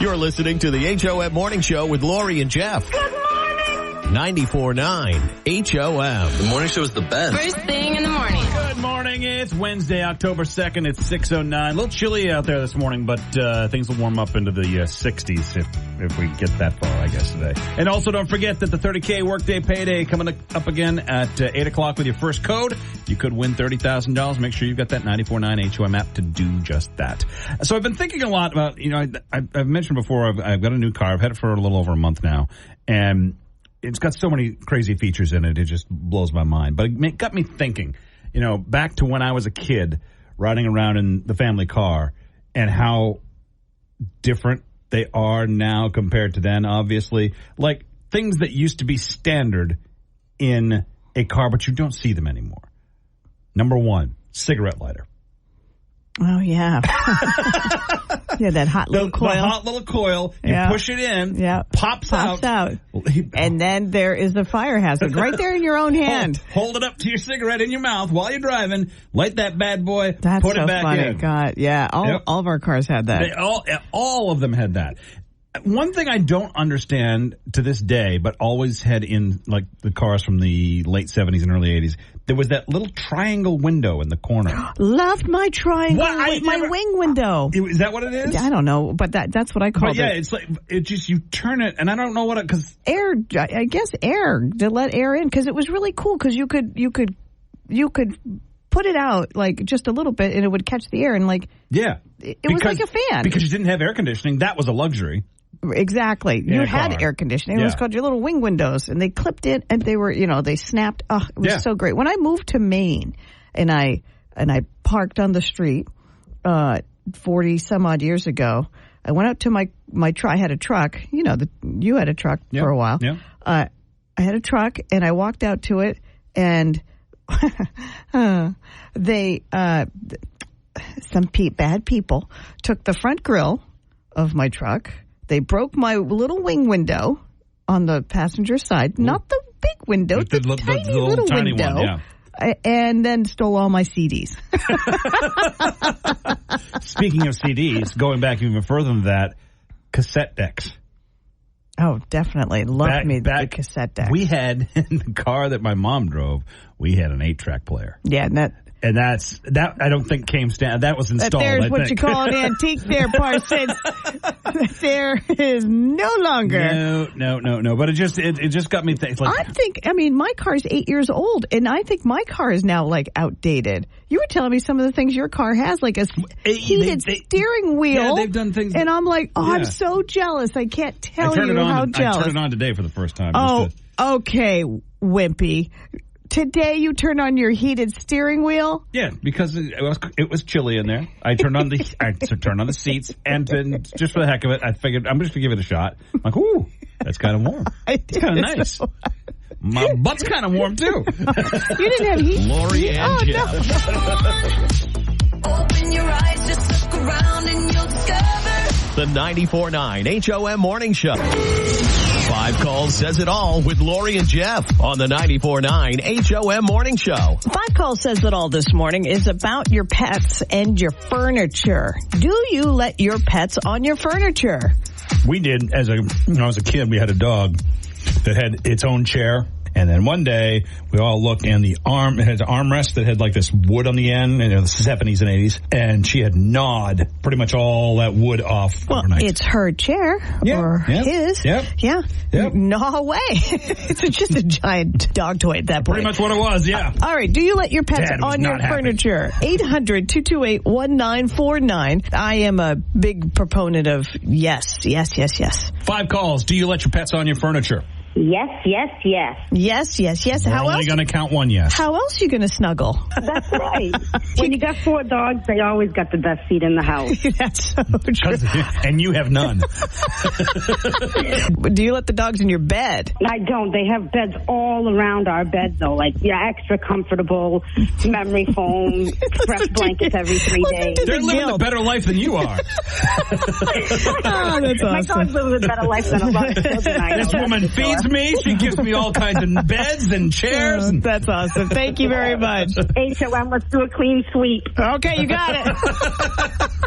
You're listening to the HOM Morning Show with Lori and Jeff. Good morning. 94.9 HOM. The morning show is the best. First thing in the morning. Good morning. It's Wednesday, October 2nd. It's 6:09. A little chilly out there this morning, but things will warm up into the 60s if we get that far, I guess, today. And also don't forget that the 30K workday payday coming up again at 8 o'clock with your first code. You could win $30,000. Make sure you've got that 94.9 HOM app to do just that. So I've been thinking a lot about, I've mentioned before, I've got a new car. I've had it for a little over a month now. And it's got so many crazy features in it. It just blows my mind. But it got me thinking, back to when I was a kid riding around in the family car and how different they are now compared to then, obviously. Like things that used to be standard in a car, but you don't see them anymore. Number one, cigarette lighter. Oh, yeah. Yeah, that hot little coil. The hot little coil. You push it in. Yeah. Pops out. And then there is the fire hazard right there in your own hand. Hold it up to your cigarette in your mouth while you're driving. Light that bad boy. That's put so it back funny. in. God, yeah. All of our cars had that. All of them had that. One thing I don't understand to this day, but always had in like the cars from the late 70s and early 80s, there was that little triangle window in the corner. Loved my triangle, my wing window. Is that what it is? I don't know, but that's what I call it. Yeah, it's like, it just, you turn it, and I don't know what because air, I guess air, to let air in, because it was really cool, because you could put it out like just a little bit, and it would catch the air, and like, yeah. It was like a fan. Because you didn't have air conditioning, that was a luxury. Exactly. You had air conditioning. It was called your little wing windows, and they clipped it, and they were, they snapped. Oh, it was so great. When I moved to Maine, and I parked on the street 40 some odd years ago, I went out to my truck. I had a truck. You had a truck for a while. Yeah. I had a truck, and I walked out to it, and they some bad people took the front grill of my truck. They broke my little wing window on the passenger side, not the big window, the tiny little window, one, and then stole all my CDs. Speaking of CDs, going back even further than that, cassette decks. Oh, definitely. Loved the cassette deck. We had, in the car that my mom drove, we had an 8-track player. Yeah, and that I don't think came standard. That was installed. There's what you call an antique there, Parsons. There is no longer. No. But it just got me thinking. Like, my car's 8 years old, and I think my car is now like outdated. You were telling me some of the things your car has, like a heated steering wheel. Yeah, they've done things. And I'm like, I'm so jealous. I can't tell you how jealous. I turned it on today for the first time. Okay, wimpy. Today you turned on your heated steering wheel? Yeah, because it was chilly in there. I turned on the seats, and just for the heck of it, I figured I'm just gonna give it a shot. I'm like, ooh, that's kind of warm. It's kind of nice. My butt's kind of warm too. You didn't have heat. Lori and Jeff. No. Open your eyes, just look around and you'll discover The 94.9 HOM Morning Show. 5 Calls Says It All with Lori and Jeff on the 94.9 HOM Morning Show. 5 Calls Says It All this morning is about your pets and your furniture. Do you let your pets on your furniture? We did. When I was a kid, we had a dog that had its own chair. And then one day, we all looked, and it had an armrest that had like this wood on the end, and it was the 70s and 80s, and she had gnawed pretty much all that wood off overnight. It's her chair, or his. Yep. Yeah. Yep. Gnaw away. It's just a giant dog toy at that point. Pretty much what it was, yeah. All right, do you let your pets on your furniture? 800-228-1949. I am a big proponent of yes. 5 calls. Do you let your pets on your furniture? Yes. We're only going to count one yes. How else are you going to snuggle? That's right. When you got 4 dogs, they always got the best seat in the house. That's so true. And you have none. Do you let the dogs in your bed? I don't. They have beds all around our bed, though. Like, extra comfortable, memory foam, fresh blankets every 3 days. They're living a better life than you are. That's awesome. My dogs live a better life than a lot of children I know. This woman feeds me. She gives me all kinds of beds and chairs. That's awesome. Thank you very much. HOM, let's do a clean sweep. Okay, you got it.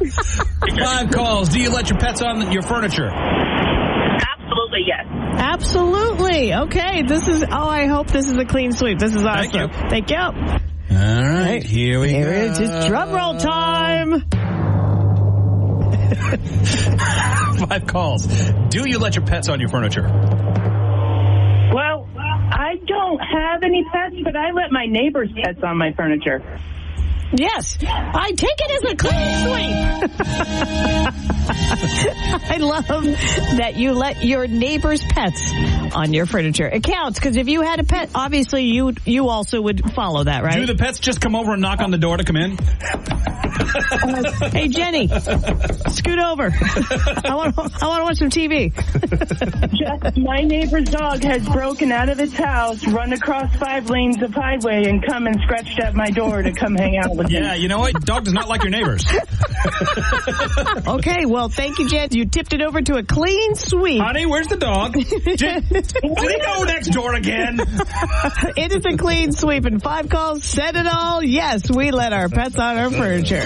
5 calls. Do you let your pets on your furniture? Absolutely, yes. Absolutely. Okay, I hope this is a clean sweep. This is awesome. Thank you. All right, here we go. It's just drum roll time. 5 calls. Do you let your pets on your furniture? Well, I don't have any pets, but I let my neighbor's pets on my furniture. Yes, I take it as a clean sweep. I love that you let your neighbor's pets on your furniture. It counts, because if you had a pet, obviously you also would follow that, right? Do the pets just come over and knock on the door to come in? Hey, Jenny, scoot over. I want to watch some TV. Just my neighbor's dog has broken out of its house, run across 5 lanes of highway, and come and scratched at my door to come hang out with me. Yeah, you know what? Dog does not like your neighbors. Okay, well, thank you, Jen. You tipped it over to a clean sweep. Honey, where's the dog? Did he go next door again? It is a clean sweep, and 5 calls said it all. Yes, we let our pets on our furniture.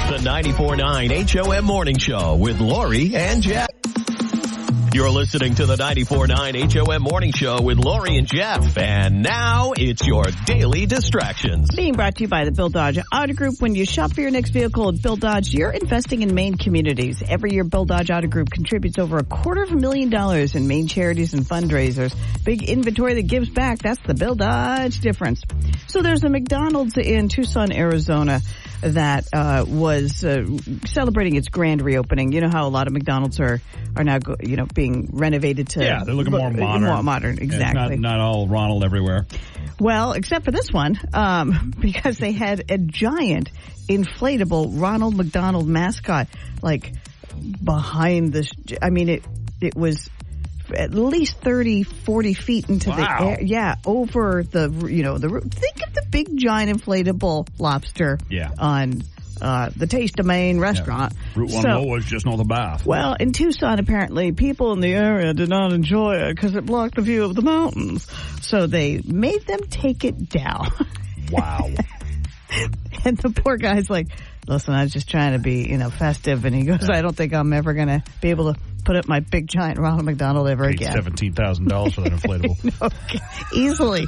The 94.9 HOM Morning Show with Lori and Jeff. You're listening to the 94.9 HOM Morning Show with Lori and Jeff. And now it's your daily distractions. Being brought to you by the Bill Dodge Auto Group. When you shop for your next vehicle at Bill Dodge, you're investing in Maine communities. Every year, Bill Dodge Auto Group contributes over $250,000 in Maine charities and fundraisers. Big inventory that gives back. That's the Bill Dodge difference. So there's a McDonald's in Tucson, Arizona that was celebrating its grand reopening. You know how a lot of McDonald's are now being renovated to... Yeah, they're looking more modern. More modern, exactly. It's not all Ronald everywhere. Well, except for this one, because they had a giant inflatable Ronald McDonald mascot, like, behind the... it was at least 30, 40 feet into the air. Yeah, over the roof. Think of the big, giant inflatable lobster on the Taste of Maine restaurant. Yeah. Route 1 low was just north of Bath. Well, in Tucson, apparently, people in the area did not enjoy it because it blocked the view of the mountains. So they made them take it down. Wow. And the poor guy's like, listen, I was just trying to be, festive. And he goes, I don't think I'm ever going to be able to put up my big, giant Ronald McDonald ever again. $17,000 for that inflatable. Easily.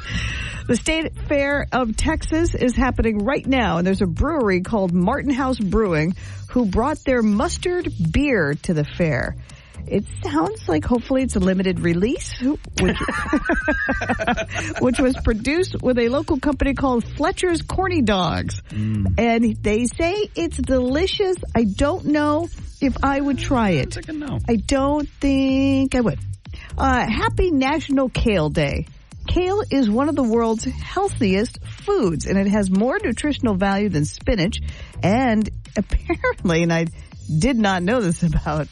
The State Fair of Texas is happening right now, and there's a brewery called Martin House Brewing who brought their mustard beer to the fair. It sounds like hopefully it's a limited release, which was produced with a local company called Fletcher's Corny Dogs. And they say it's delicious. I don't know if I would try it. I don't think I would. Happy National Kale Day. Kale is one of the world's healthiest foods, and it has more nutritional value than spinach. And apparently, and I did not know this about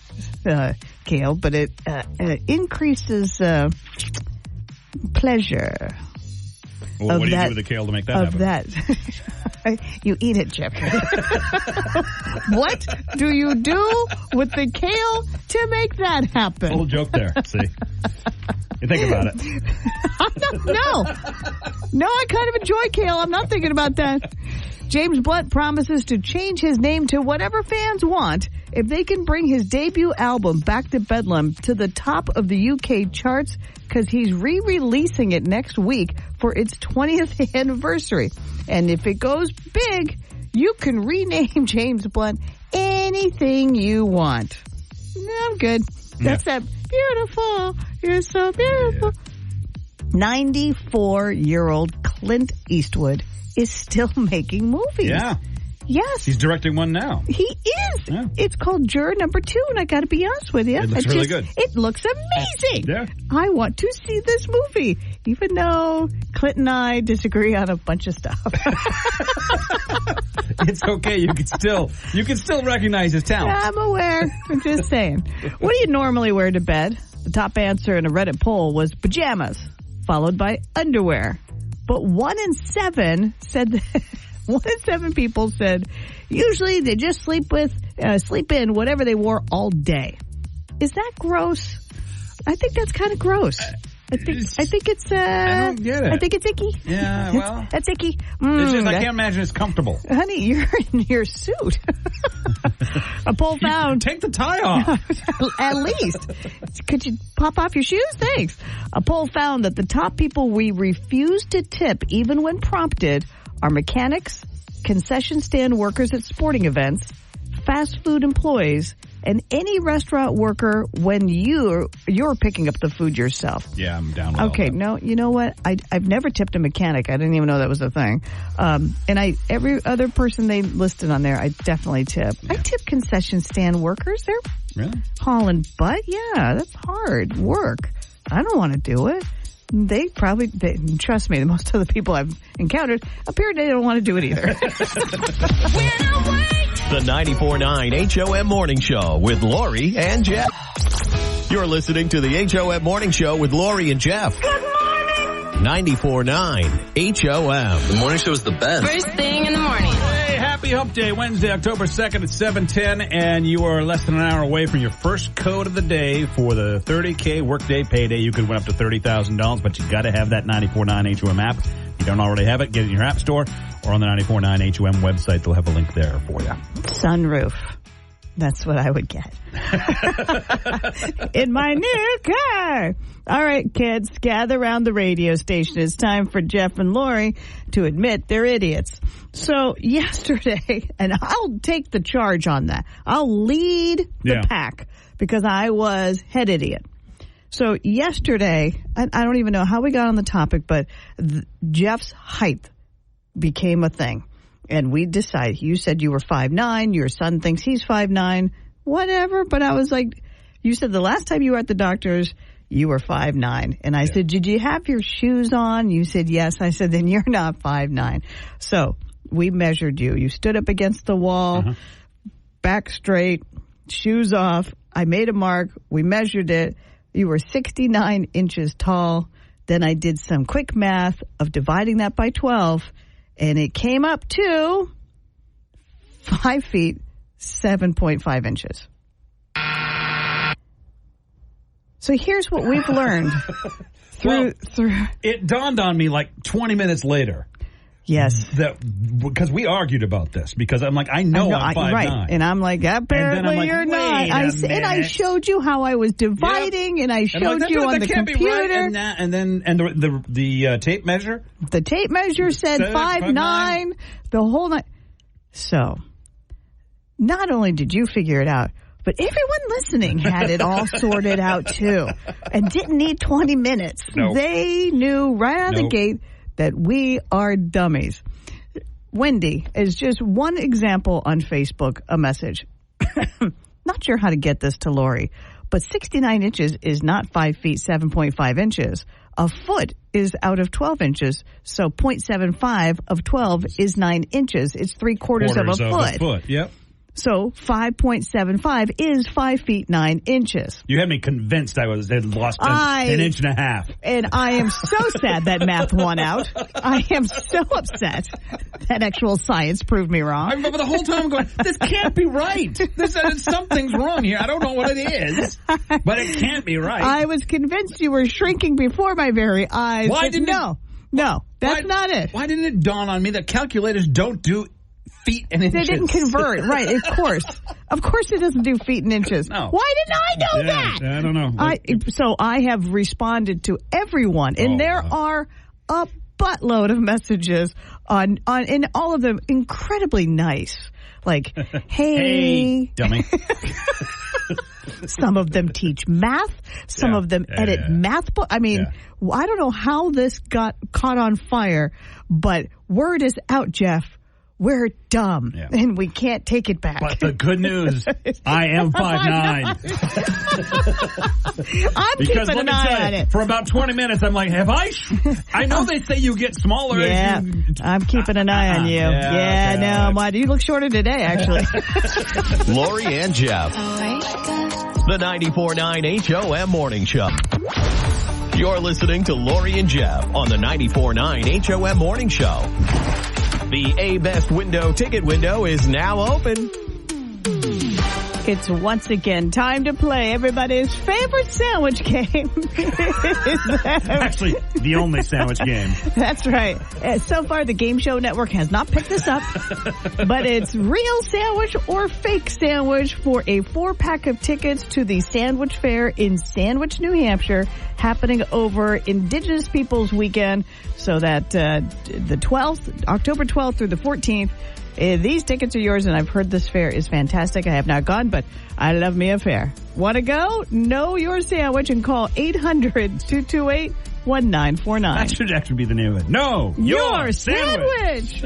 kale, but it increases pleasure. Well, what do you do with the kale to make that happen? That. You eat it, Jeff. What do you do with the kale to make that happen? Little joke there. See? You think about it. No, I kind of enjoy kale. I'm not thinking about that. James Blunt promises to change his name to whatever fans want if they can bring his debut album, Back to Bedlam, to the top of the UK charts, because he's re-releasing it next week for its 20th anniversary. And if it goes big, you can rename James Blunt anything you want. I'm good. That's that beautiful. You're so beautiful. 94-year-old Clint Eastwood is still making movies. Yeah. Yes. He's directing one now. He is. Yeah. It's called Juror Number 2, and I got to be honest with you. It looks really good. It looks amazing. Yeah. I want to see this movie, even though Clint and I disagree on a bunch of stuff. It's okay. You can still recognize his talent. I'm aware. I'm just saying. What do you normally wear to bed? The top answer in a Reddit poll was pajamas, followed by underwear. But 1 in 7 said that 1 in 7 people said usually they just sleep in whatever they wore all day. Is that gross? I think that's kind of gross. I think it's. I don't get it. I think it's icky. Yeah, well, that's icky. It's just, I can't imagine it's comfortable. Honey, you're in your suit. A poll found. Take the tie off. At least. Could you pop off your shoes? Thanks. A poll found that the top people we refuse to tip, even when prompted, are mechanics, concession stand workers at sporting events, fast food employees, and any restaurant worker when you're picking up the food yourself. Yeah, I'm down with Okay, all that. no, you know what? I've never tipped a mechanic. I didn't even know that was a thing. And every other person they listed on there, I definitely tip. Yeah. I tip concession stand workers. They're really hauling butt. Yeah, that's hard work. I don't want to do it. They trust me, most of the people I've encountered appear they don't want to do it either. The 94.9 HOM Morning Show with Lori and Jeff. You're listening to the HOM Morning Show with Lori and Jeff. Good morning. 94.9 HOM. The morning show is the best. First thing in the morning. Hey, happy Hump Day, Wednesday, October 2nd at 7:10, and you are less than an hour away from your first code of the day for the 30K workday payday. You could win up to $30,000, but you got to have that 94.9 HOM app. If you don't already have it, get it in your app store or on the 94.9 HOM website. They'll have a link there for you. Sunroof. That's what I would get. In my new car. All right, kids, gather around the radio station. It's time for Jeff and Lori to admit they're idiots. So yesterday, and I'll take the charge on that. I'll lead the pack because I was head idiot. So yesterday, I don't even know how we got on the topic, but Jeff's height became a thing. And we decided, you said you were 5'9", your son thinks he's 5'9", whatever. But I was like, you said the last time you were at the doctor's, you were 5'9". And I said, did you have your shoes on? You said, yes. I said, then you're not 5'9". So we measured you. You stood up against the wall, back straight, shoes off. I made a mark. We measured it. You were 69 inches tall. Then I did some quick math of dividing that by 12. And it came up to 5 feet, 7.5 inches. So here's what we've learned through. It dawned on me like 20 minutes later. Yes. Because we argued about this. Because I'm like, I know I'm 5'9". Right. And I'm like, apparently you're not. And I showed you how I was dividing, and I showed you on the computer. Right. And the tape measure? The tape measure said 5'9", the whole night. So, not only did you figure it out, but everyone listening had it all sorted out too. And didn't need 20 minutes. Nope. They knew right out of the gate that we are dummies. Wendy is just one example on Facebook, a message. Not sure how to get this to Lori, but 69 inches is not 5 feet, 7.5 inches. A foot is out of 12 inches, so 0.75 of 12 is 9 inches. It's 3/4 of a foot. Yep. So 5.75 is 5 feet 9 inches. You had me convinced I had lost an inch and a half. And I am so sad that math won out. I am so upset that actual science proved me wrong. I remember the whole time I'm going, this can't be right. Something's wrong here. I don't know what it is, but it can't be right. I was convinced you were shrinking before my very eyes. Why didn't No, that's not it. Why didn't it dawn on me that calculators don't do feet and inches? They didn't convert, right, of course. Of course it doesn't do feet and inches. No. Why didn't I know that? I don't know. So I have responded to everyone, and there are a buttload of messages on and all of them incredibly nice. Like, hey dummy. Some of them teach math. Some of them edit math books. I mean, I don't know how this got caught on fire, but word is out, Jeff. We're dumb, and we can't take it back. But the good news, I am 5'9". I'm keeping an eye on it. For about 20 minutes, I'm like, I know they say you get smaller. Yeah, I'm keeping an eye on you. No, you look shorter today, actually. Lori and Jeff. The 94.9 HOM Morning Show. You're listening to Lori and Jeff on the 94.9 HOM Morning Show. The A-Best window ticket window is now open. It's once again time to play everybody's favorite sandwich game. Actually, the only sandwich game. That's right. So far, the Game Show Network has not picked this up, but it's real sandwich or fake sandwich for a 4-pack of tickets to the Sandwich Fair in Sandwich, New Hampshire, happening over Indigenous Peoples Weekend. So that the 12th, October 12th through the 14th, these tickets are yours, and I've heard this fair is fantastic. I have not gone, but I love me a fair. Want to go? Know your sandwich and call 800-228-1949. That should actually be the name of it. No, your sandwich.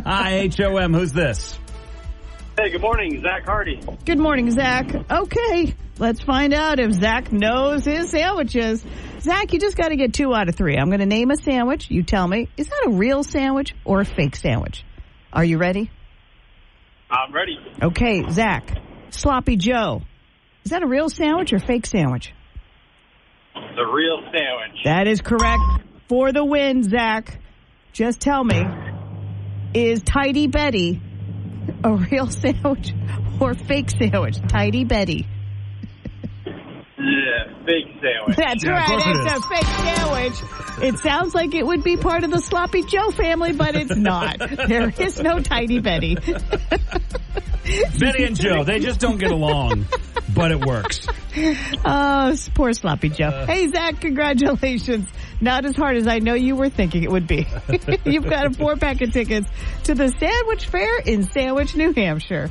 Hi, HOM. Who's this? Hey, good morning. Zach Hardy. Good morning, Zach. Okay, let's find out if Zach knows his sandwiches. Zach, you just got to get 2 out of 3. I'm going to name a sandwich. You tell me, is that a real sandwich or a fake sandwich? Are you ready? I'm ready. Okay, Zach. Sloppy Joe. Is that a real sandwich or fake sandwich? The real sandwich. That is correct. For the win, Zach. Just tell me, is Tidy Betty a real sandwich or fake sandwich? Tidy Betty. Yeah, fake sandwich. That's right. It's a fake sandwich. It sounds like it would be part of the Sloppy Joe family, but it's not. There is no Tidy Betty. Betty and Joe, they just don't get along, but it works. Oh, poor Sloppy Joe. Hey, Zach, congratulations. Not as hard as I know you were thinking it would be. You've got a 4-pack of tickets to the Sandwich Fair in Sandwich, New Hampshire.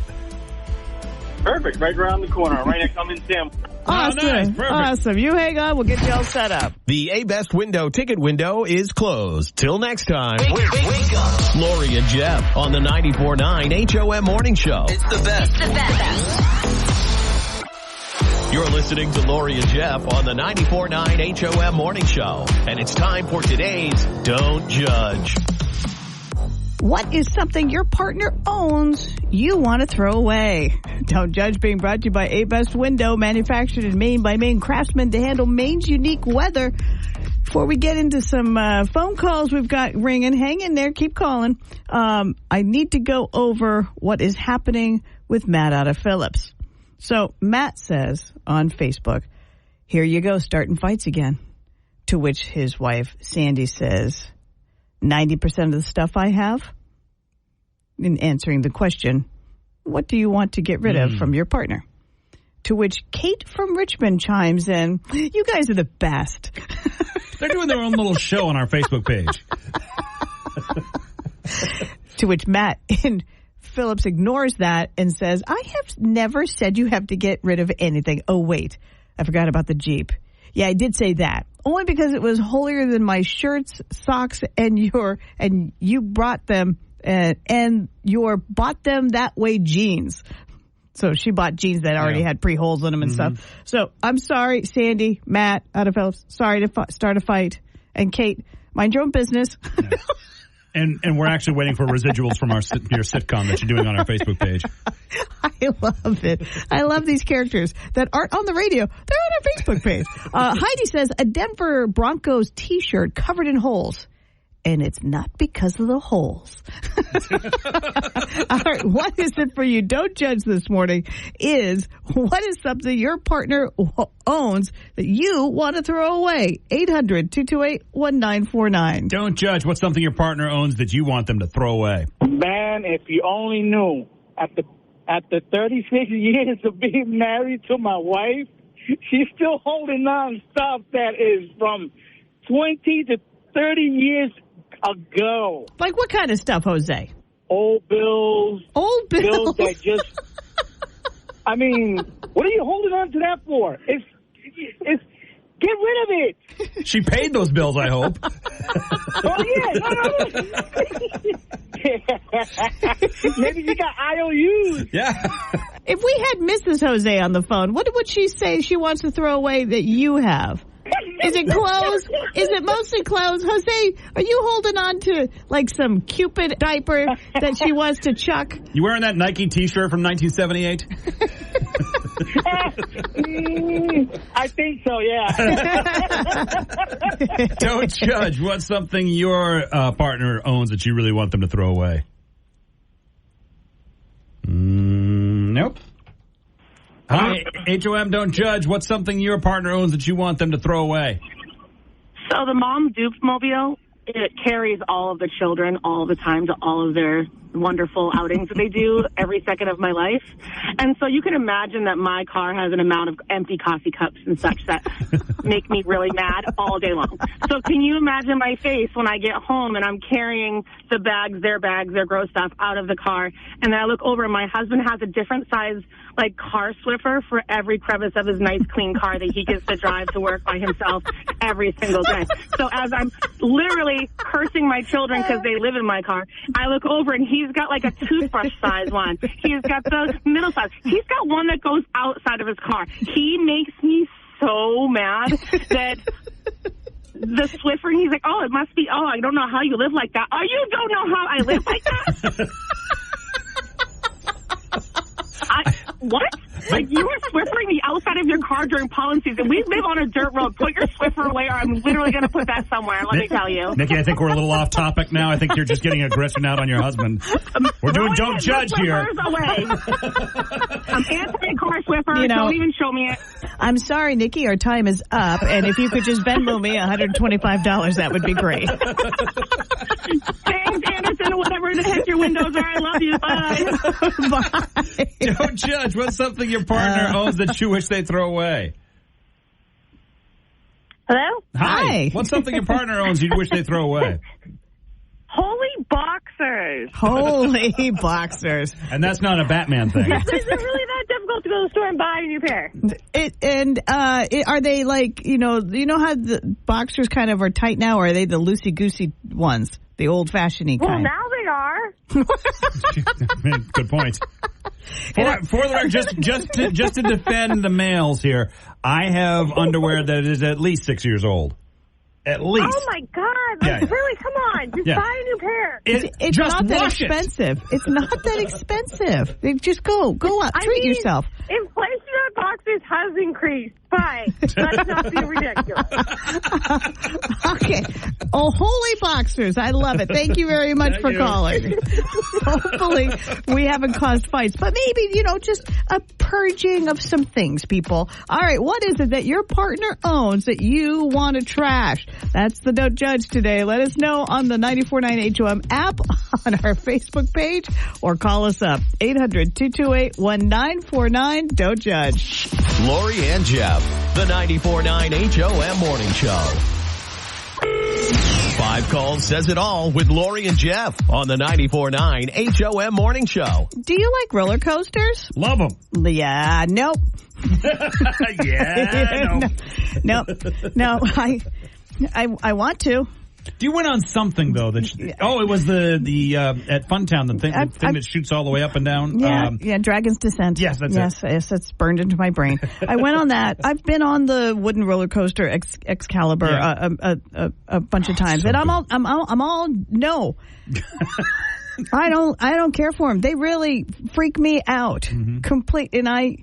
Perfect. Right around the corner. Right next to I'm in Sandwich. Awesome. Oh, nice. Perfect. Awesome. You hang on. We'll get you all set up. The A-Best window ticket window is closed. Till next time. Wake up. Lori and Jeff on the 94.9 HOM Morning Show. It's the best. It's the best. You're listening to Lori and Jeff on the 94.9 HOM Morning Show. And it's time for today's Don't Judge. What is something your partner owns you want to throw away? Don't Judge being brought to you by A-Best Window, manufactured in Maine by Maine craftsmen to handle Maine's unique weather. Before we get into some phone calls we've got ringing, hang in there, keep calling. I need to go over what is happening with Matt out of Phillips. So Matt says on Facebook, here you go, starting fights again. To which his wife, Sandy, says, 90% of the stuff I have. In answering the question, what do you want to get rid of from your partner? To which Kate from Richmond chimes in, you guys are the best. They're doing their own little show on our Facebook page. To which Matt in Phillips ignores that and says, I have never said you have to get rid of anything. Oh, wait, I forgot about the Jeep. Yeah, I did say that. Only because it was holier than my shirts, socks, and you brought them and your bought them that way jeans. So she bought jeans that already had pre-holes in them and stuff. So I'm sorry, Sandy, Matt, out of Phillips. Sorry to start a fight. And Kate, mind your own business. Yeah. And we're actually waiting for residuals from your sitcom that you're doing on our Facebook page. I love it. I love these characters that aren't on the radio. They're on our Facebook page. Heidi says, a Denver Broncos T-shirt covered in holes. And it's not because of the holes. All right, what is it for you? Don't judge this morning. What is something your partner owns that you want to throw away? 800-228-1949. Don't judge. What's something your partner owns that you want them to throw away? Man, if you only knew, at the 36 years of being married to my wife, she's still holding on stuff that is from 20 to 30 years ago. Like what kind of stuff, Jose? Old bills. Old bills? Bills that just... I mean, what are you holding on to that for? It's get rid of it. She paid those bills, I hope. Oh, yeah. No. Maybe you got IOUs. Yeah. If we had Mrs. Jose on the phone, what would she say she wants to throw away that you have? Is it clothes? Is it mostly clothes? Jose, are you holding on to like some Cupid diaper that she wants to chuck? You wearing that Nike T-shirt from 1978? I think so, yeah. Don't judge. What's something your partner owns that you really want them to throw away? Nope. Hi, HOM, don't judge. What's something your partner owns that you want them to throw away? So the Mom Dukes mobile, it carries all of the children all the time to all of their wonderful outings that they do every second of my life. And so you can imagine that my car has an amount of empty coffee cups and such that make me really mad all day long. So can you imagine my face when I get home and I'm carrying the bags, their gross stuff out of the car, and then I look over and my husband has a different size like car Swiffer for every crevice of his nice clean car that he gets to drive to work by himself every single day. So as I'm literally cursing my children because they live in my car, I look over and he's got like a toothbrush size one. He's got the middle size. He's got one that goes outside of his car. He makes me so mad that the Swiffer, he's like, oh, it must be, oh, I don't know how you live like that. Oh, you don't know how I live like that? What? Like, you were Swiffering the outside of your car during pollen season. We live on a dirt road. Put your Swiffer away, or I'm literally going to put that somewhere. Let me tell you. Nikki, I think we're a little off topic now. I think you're just getting aggression out on your husband. We're doing Don't Judge here. Away. I'm anti-car Swiffer. Don't even show me it. I'm sorry, Nikki. Our time is up. And if you could just Venmo me $125, that would be great. Thanks, Anderson, or whatever the heck your windows are. I love you. Bye. Bye. Don't judge. What's something your partner owns that you wish they'd throw away? Hello? Hi. What's something your partner owns you wish they'd throw away? Holy boxers. Holy boxers. And that's not a Batman thing. Is it really that difficult to go to the store and buy a new pair? Are they like, you know how the boxers kind of are tight now, or are they the loosey-goosey ones? The old-fashioned kind? Well, now they are. Good point. For the record, just to defend the males here, I have underwear that is at least 6 years old. At least. Oh, my God. Really? Come on. Just buy a new pair. It's not that expensive. It's not that expensive. Just go out. Treat yourself. Inflation on boxers has increased. Fine. Let's not be ridiculous. Okay. Oh, holy boxers. I love it. Thank you very much for calling. Hopefully we haven't caused fights, but maybe, just a purging of some things, people. All right. What is it that your partner owns that you want to trash? That's the Don't Judge today. Let us know on the 94.9 HOM app, on our Facebook page, or call us up. 800-228-1949. Don't Judge. Lori and Jeff, the 94.9 HOM Morning Show. 5 calls says it all with Lori and Jeff on the 94.9 HOM Morning Show. Do you like roller coasters? Love them. Yeah, nope. No. I want to. You went on something though that it was the at Funtown the thing that shoots all the way up and down. Yeah, Dragon's Descent. Yes, that's it. Yes, it's burned into my brain. I went on that. I've been on the wooden roller coaster Excalibur a bunch of times, and I'm all no. I don't care for them. They really freak me out. Complete, and I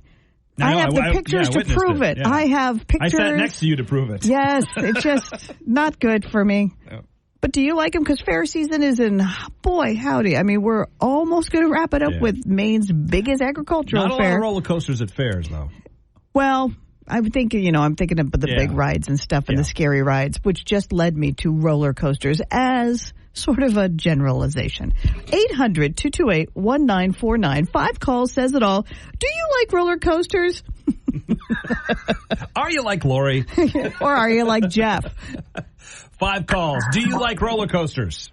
have the pictures to prove it. Yeah. I have pictures. I sat next to you to prove it. Yes, it's just not good for me. Yeah. But do you like them? Because fair season is in, boy, howdy. I mean, we're almost going to wrap it up with Maine's biggest agricultural fair. Not a lot of roller coasters at fairs, though. Well, I'm thinking of the big rides and stuff and the scary rides, which just led me to roller coasters as sort of a generalization. 800-228-1949. 5 calls says it all. Do you like roller coasters? Are you like Lori? Or are you like Jeff? 5 calls. Do you like roller coasters?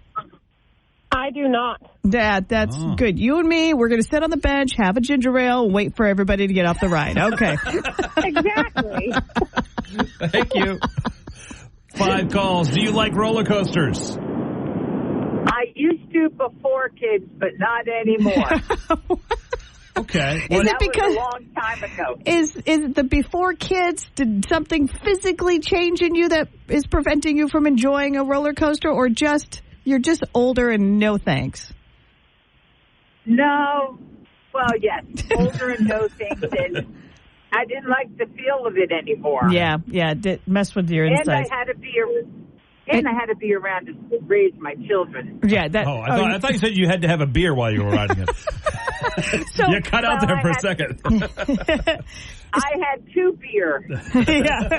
I do not. That's good. You and me, we're going to sit on the bench, have a ginger ale, and wait for everybody to get off the ride. Okay. Exactly. Thank you. 5 calls. Do you like roller coasters? I used to before kids, but not anymore. Okay. Is it because was a long time ago? Is it the before kids? Did something physically change in you that is preventing you from enjoying a roller coaster, or you're just older and no thanks? No. Well, yes, older and no thanks, and I didn't like the feel of it anymore. Yeah, it messed with your insides. And I had to be And I had to be around to raise my children. Yeah. I thought you said you had to have a beer while you were riding it. So, you cut out there for a second. I had 2 beer. Yeah.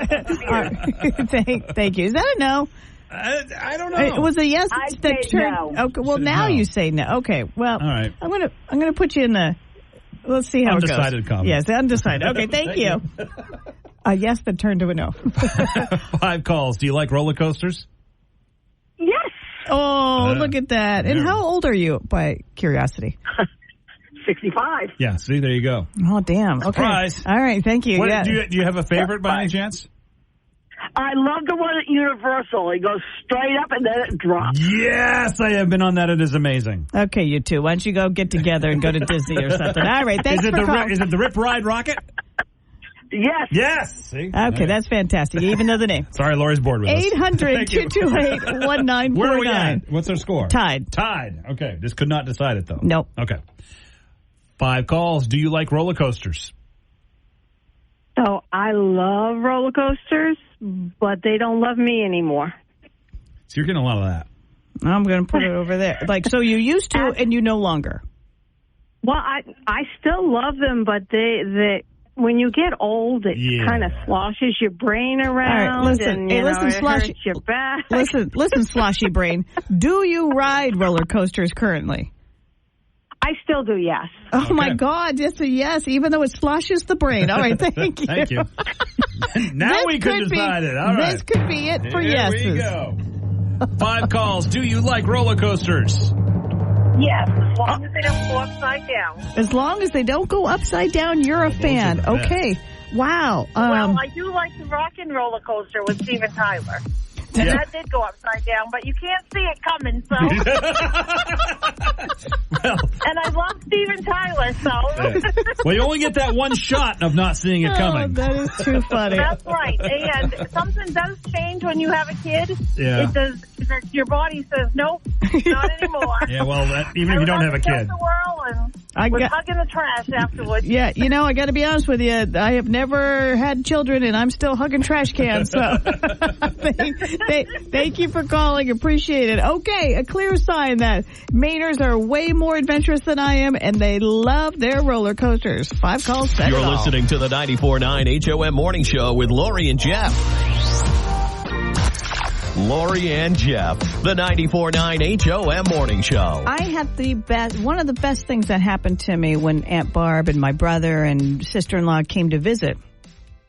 Thank you. Is that a no? I don't know. It was a yes. I say no. Okay. Well, now you say no. Okay. Well, all right. I'm gonna put you in the. Let's see how undecided it goes. comment. Yes, undecided. Okay. Thank you. A yes that turned to a no. 5 calls. Do you like roller coasters? Yes. Oh, look at that. And how old are you, by curiosity? 65. Yeah, see, there you go. Oh, damn. Okay. Surprise. All right, thank you. Do you have a favorite by any chance? I love the one at Universal. It goes straight up and then it drops. Yes, I have been on that. It is amazing. Okay, you two. Why don't you go get together and go to Disney or something? All right, thanks for calling. Is it the Rip Ride Rocket? Yes. Yes. See? Okay, that's fantastic. You even know the name. Sorry, Lori's bored with us. 800-228-1949. Where are we at? What's our score? Tied. Okay. This could not decide it, though. Nope. Okay. 5 calls. Do you like roller coasters? So I love roller coasters, but they don't love me anymore. So you're getting a lot of that. I'm going to put it over there. So you used to and you no longer. Well, I still love them, but they when you get old, it kind of sloshes your brain around. All right, listen, and, it sloshy, hurts your back. Listen, sloshy brain. Do you ride roller coasters currently? I still do, yes. Oh, okay. My God, it's a yes, even though it sloshes the brain. All right, thank you. Thank you. Now we could decide it. All right. This could be it for yeses. Here we go. 5 calls. Do you like roller coasters? Yes, as long as they don't go upside down. As long as they don't go upside down, you're a fan. Okay. Wow. Well, I do like the Rockin' Roller Coaster with Steven Tyler. And that did go upside down, but you can't see it coming, so. And I love Steven Tyler, so. Well, you only get that one shot of not seeing it coming. Oh, that is too funny. That's right. And something does change when you have a kid. Yeah. It does. Your body says, nope, not anymore. Yeah, well, even if you don't have a kid. The whirl and was hugging the trash afterwards. Yeah, I got to be honest with you. I have never had children, and I'm still hugging trash cans. So thank you for calling. Appreciate it. Okay, a clear sign that Mainers are way more adventurous than I am, and they love their roller coasters. 5 calls, set You're listening to the 94.9 HOM Morning Show with Lori and Jeff. Lori and Jeff, the 94.9 HOM Morning Show. I had one of the best things that happened to me when Aunt Barb and my brother and sister-in-law came to visit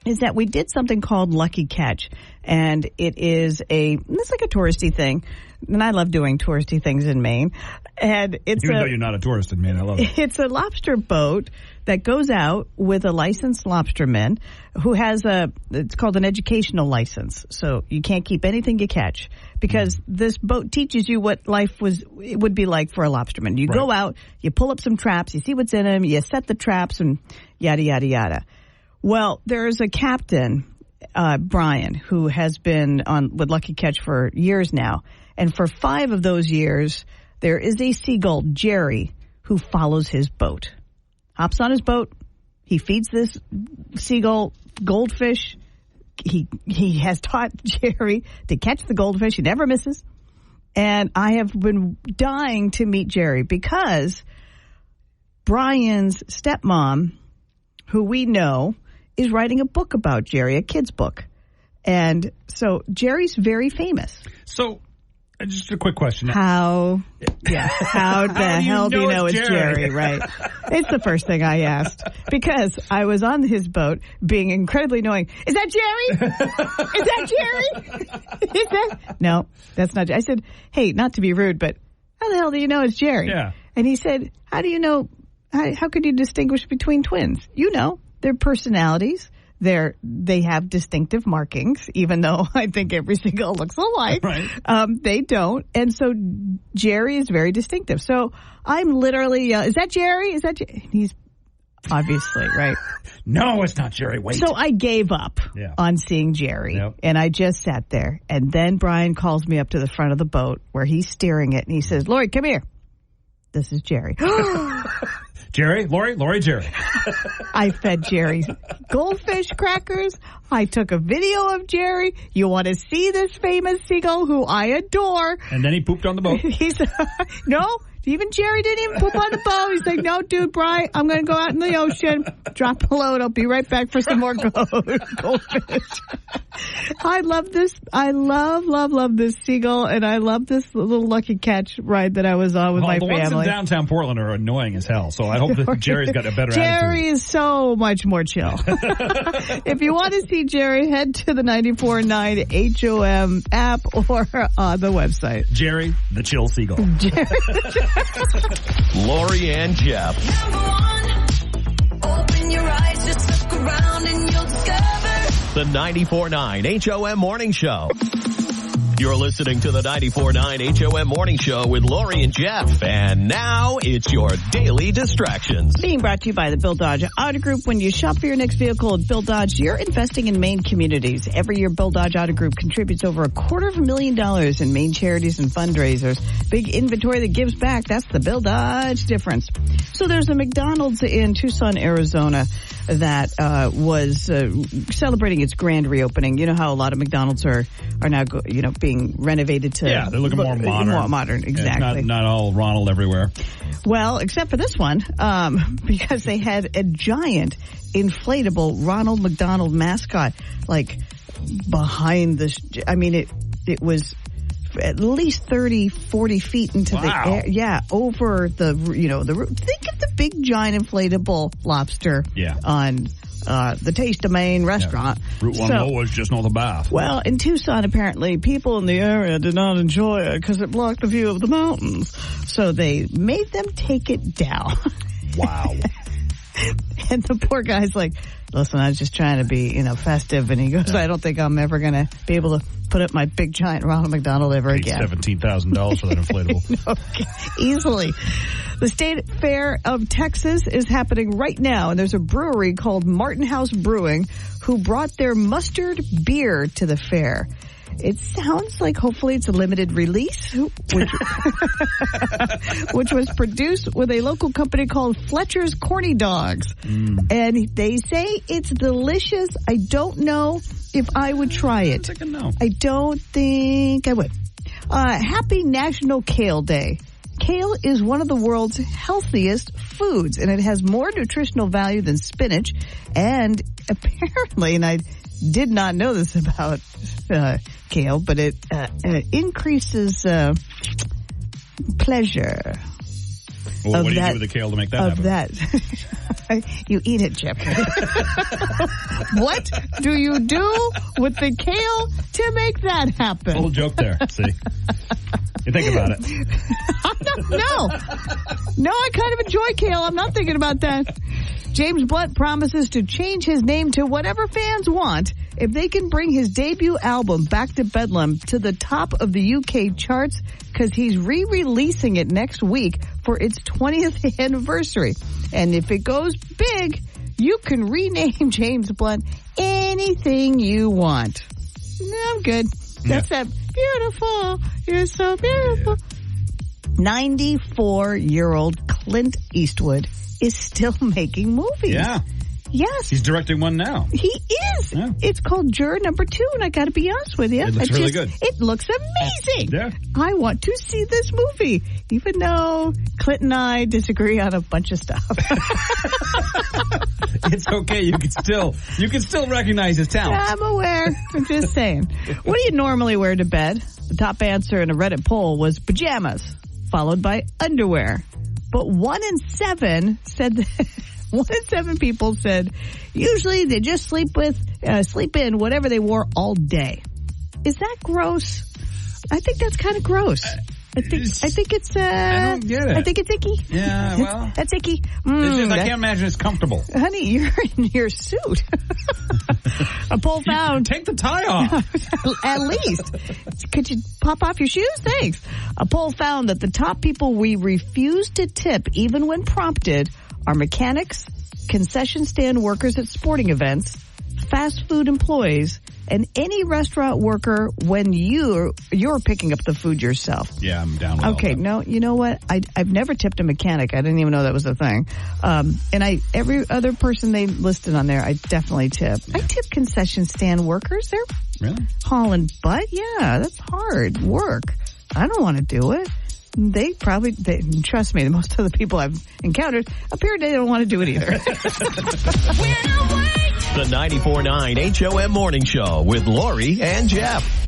is that we did something called Lucky Catch. And it's like a touristy thing. And I love doing touristy things in Maine. And even though you're not a tourist in Maine, I love it. It's a lobster boat that goes out with a licensed lobsterman who has it's called an educational license. So you can't keep anything you catch because this boat teaches you what life would be like for a lobsterman. You go out, you pull up some traps, you see what's in them, you set the traps and yada, yada, yada. Well, there's a captain, Brian, who has been with Lucky Catch for years now. And for 5 of those years, there is a seagull, Jerry, who follows his boat. Hops on his boat. He feeds this seagull goldfish. He has taught Jerry to catch the goldfish. He never misses. And I have been dying to meet Jerry because Brian's stepmom, who we know, is writing a book about Jerry, a kid's book. And so Jerry's very famous. So, just a quick question. How the hell do you know it's Jerry? Right. It's the first thing I asked because I was on his boat being incredibly annoying. Is that Jerry? Is that Jerry? Is that? No, that's not. I said, hey, not to be rude, but how the hell do you know it's Jerry? Yeah. And he said, how do you know? How could you distinguish between twins? You know, their personalities. They have distinctive markings, even though I think every single looks alike. Right. They don't. And so Jerry is very distinctive. So I'm literally, is that Jerry? Is that Jerry? He's obviously, right? No, it's not Jerry. Wait. So I gave up on seeing Jerry. Yep. And I just sat there. And then Brian calls me up to the front of the boat where he's steering it. And he says, Lori, come here. This is Jerry. Jerry, Lori, Jerry. I fed Jerry goldfish crackers. I took a video of Jerry. You want to see this famous seagull who I adore. And then he pooped on the boat. No, even Jerry didn't even poop on the boat. He's like, no, dude, Bri, I'm going to go out in the ocean, drop a load. I'll be right back for some more goldfish. I love this. I love this seagull, and I love this little lucky catch ride that I was on with my family. The ones in downtown Portland are annoying as hell, so I hope that Jerry's got a better attitude. Jerry is so much more chill. If you want to see Jerry, head to the 94.9 HOM app or on the website. Jerry, the chill seagull. Lori and Jeff. Number one, open your eyes, just look around and you'll discover The 94.9 HOM Morning Show. You're listening to the 94.9 HOM Morning Show with Lori and Jeff. And now it's your daily distractions. Being brought to you by the Bill Dodge Auto Group. When you shop for your next vehicle at Bill Dodge, you're investing in Maine communities. Every year, Bill Dodge Auto Group contributes over $250,000 in Maine charities and fundraisers. Big inventory that gives back. That's the Bill Dodge difference. So there's a McDonald's in Tucson, Arizona that was celebrating its grand reopening. You know how a lot of McDonald's are now being renovated to... Yeah, they're looking more modern. More modern, exactly. It's not all Ronald everywhere. Well, except for this one, because they had a giant inflatable Ronald McDonald mascot, like, behind this... I mean, it was at least 30, 40 feet into the air. Yeah, over the roof. Think of the big, giant inflatable lobster on... the Taste of Maine restaurant. Yeah. Route 1 low was just north of Bath. Well, in Tucson, apparently, people in the area did not enjoy it because it blocked the view of the mountains. So they made them take it down. Wow. And the poor guy's like, listen, I was just trying to be, festive. And he goes, I don't think I'm ever going to be able to put up my big, giant Ronald McDonald ever again. $17,000 for that inflatable. Easily. The State Fair of Texas is happening right now, and there's a brewery called Martin House Brewing who brought their mustard beer to the fair. It sounds like hopefully it's a limited release, which was produced with a local company called Fletcher's Corny Dogs. And they say it's delicious. I don't know if I would try it. I don't think I would. Happy National Kale Day. Kale is one of the world's healthiest foods, and it has more nutritional value than spinach. And apparently, and I did not know this about kale, but it increases pleasure. Well, what do you do with the kale to make that happen? Of that. You eat it, Chip. What do you do with the kale to make that happen? Little joke there. See? You think about it. No, I kind of enjoy kale. I'm not thinking about that. James Blunt promises to change his name to whatever fans want if they can bring his debut album, Back to Bedlam, to the top of the UK charts, because he's re-releasing it next week for its 20th anniversary. And if it goes big, you can rename James Blunt anything you want. I'm good. That's that beautiful. You're so beautiful. 94-year-old Clint Eastwood is still making movies. Yeah. Yes. He's directing one now. He is. Yeah. It's called Juror Number 2, and I got to be honest with you. It looks really good. It looks amazing. Yeah. I want to see this movie, even though Clint and I disagree on a bunch of stuff. It's okay. You can still recognize his talent. I'm aware. I'm just saying. What do you normally wear to bed? The top answer in a Reddit poll was pajamas, followed by underwear. But 1 in 7 said that 1 in 7 people said usually they just sleep in whatever they wore all day. Is that gross? I think that's kind of gross. I think it's I don't get it. I think it's icky. Yeah, well. That's icky. I can't imagine it's comfortable. Honey, you're in your suit. A poll found. Take the tie off. At least. Could you pop off your shoes? Thanks. A poll found that the top people we refuse to tip, even when prompted, are mechanics, concession stand workers at sporting events, fast food employees, and any restaurant worker when you're picking up the food yourself. Yeah, I'm down with Okay, no, you know what? I've never tipped a mechanic. I didn't even know that was a thing. And every other person they listed on there, I definitely tip. Yeah. I tip concession stand workers. They're really hauling butt. Yeah, that's hard work. I don't want to do it. They trust me, most of the people I've encountered appear they don't want to do it either. The 94.9 HOM Morning Show with Lori and Jeff.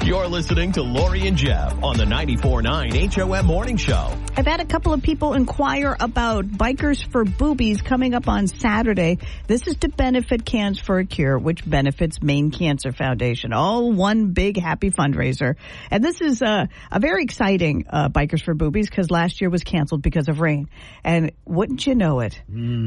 You're listening to Lori and Jeff on the 94.9 HOM Morning Show. I've had a couple of people inquire about Bikers for Boobies coming up on Saturday. This is to benefit Cans for a Cure, which benefits Maine Cancer Foundation. All one big happy fundraiser. And this is a very exciting Bikers for Boobies because last year was canceled because of rain. And wouldn't you know it,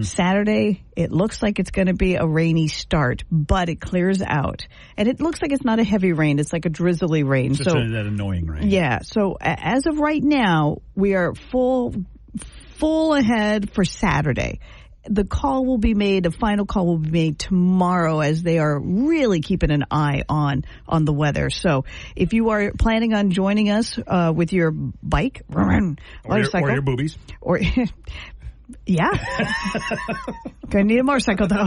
Saturday, it looks like it's going to be a rainy start, but it clears out. And it looks like it's not a heavy rain. It's like a drizzly rain. Just that annoying rain. Yeah. So as of right now, we are full ahead for Saturday. The call will be made, the final call will be made tomorrow as they are really keeping an eye on the weather. So if you are planning on joining us with your bike, motorcycle, or your boobies. Or yeah. Gonna need a motorcycle though.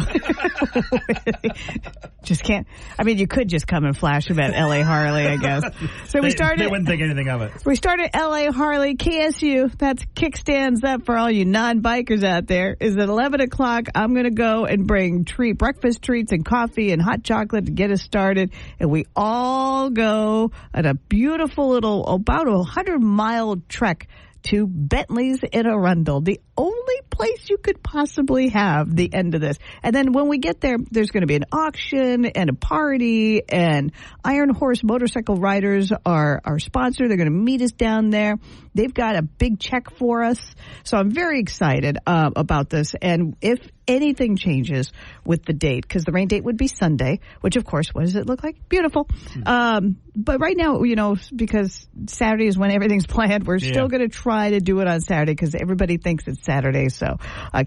Just can't. I mean, you could just come and flash them at LA Harley, I guess. So we started. They wouldn't think anything of it. We started LA Harley KSU. That's kickstands up for all you non-bikers out there. Is at 11 o'clock. I'm gonna go and bring breakfast treats and coffee and hot chocolate to get us started, and we all go on a beautiful little about 100-mile trek to Bentley's in Arundel, the only place you could possibly have the end of this. And then when we get there, there's going to be an auction and a party, and Iron Horse Motorcycle Riders are our sponsor. They're going to meet us down there. They've got a big check for us. So I'm very excited about this. And if anything changes with the date, because the rain date would be Sunday, which of course, what does it look like? Beautiful. But right now, you know, because Saturday is when everything's planned, we're still going to try to do it on Saturday because everybody thinks it's Saturday. So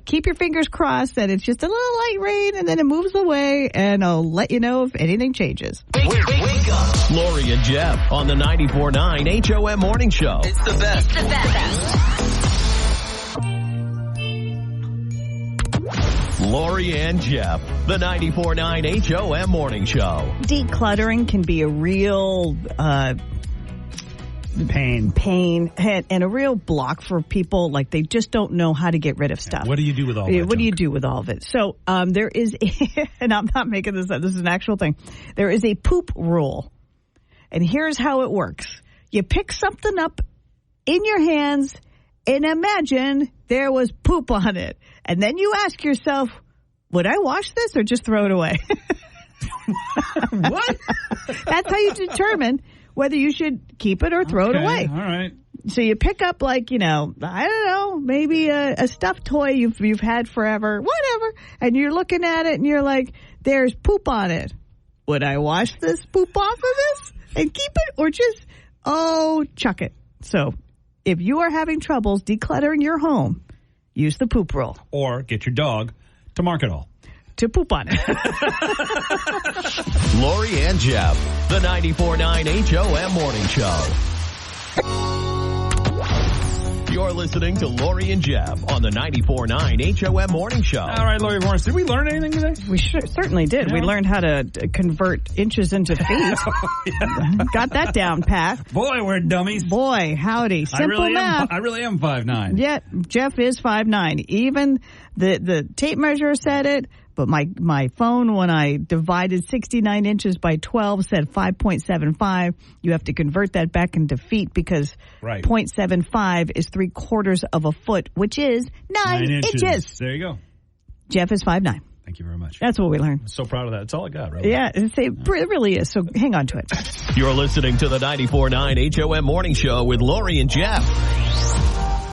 keep your fingers crossed that it's just a little light rain and then it moves away, and I'll let you know if anything changes. Wake up. Lori and Jeff on the 94.9 HOM Morning Show. It's the best. It's the best. Lori and Jeff, the 94.9 HOM Morning Show. Decluttering can be a real pain and a real block for people. Like, they just don't know how to get rid of stuff. What do you do with all that? What do you do with all of it? So there is, and I'm not making this up, this is an actual thing. There is a poop rule. And here's how it works. You pick something up in your hands and imagine there was poop on it. And then you ask yourself, would I wash this or just throw it away? What? That's how you determine whether you should keep it or throw it away. All right. So you pick up, like, you know, I don't know, maybe a stuffed toy you've had forever, whatever, and you're looking at it and you're like, there's poop on it. Would I wash this poop off of this and keep it, or just, chuck it? So if you are having troubles decluttering your home, use the poop rule. Or get your dog to mark it all. To poop on it. Lori and Jeff, the 94.9 HOM Morning Show. You're listening to Lori and Jeff on the 94.9 HOM Morning Show. All right, Lori Morris, did we learn anything today? We certainly did. Yeah. We learned how to convert inches into feet. Yeah. Got that down, Pat. Boy, we're dummies. Boy, howdy. Simple math. I really am 5'9". Yeah, Jeff is 5'9". Even the tape measure said it. But my phone, when I divided 69 inches by 12, said 5.75. You have to convert that back into feet because 0.75 is 3/4 of a foot, which is 9 inches. There you go. Jeff is 5'9". Thank you very much. That's what we learned. I'm so proud of that. That's all I got, really. Yeah, it really is. So hang on to it. You're listening to the 94.9 HOM Morning Show with Lori and Jeff.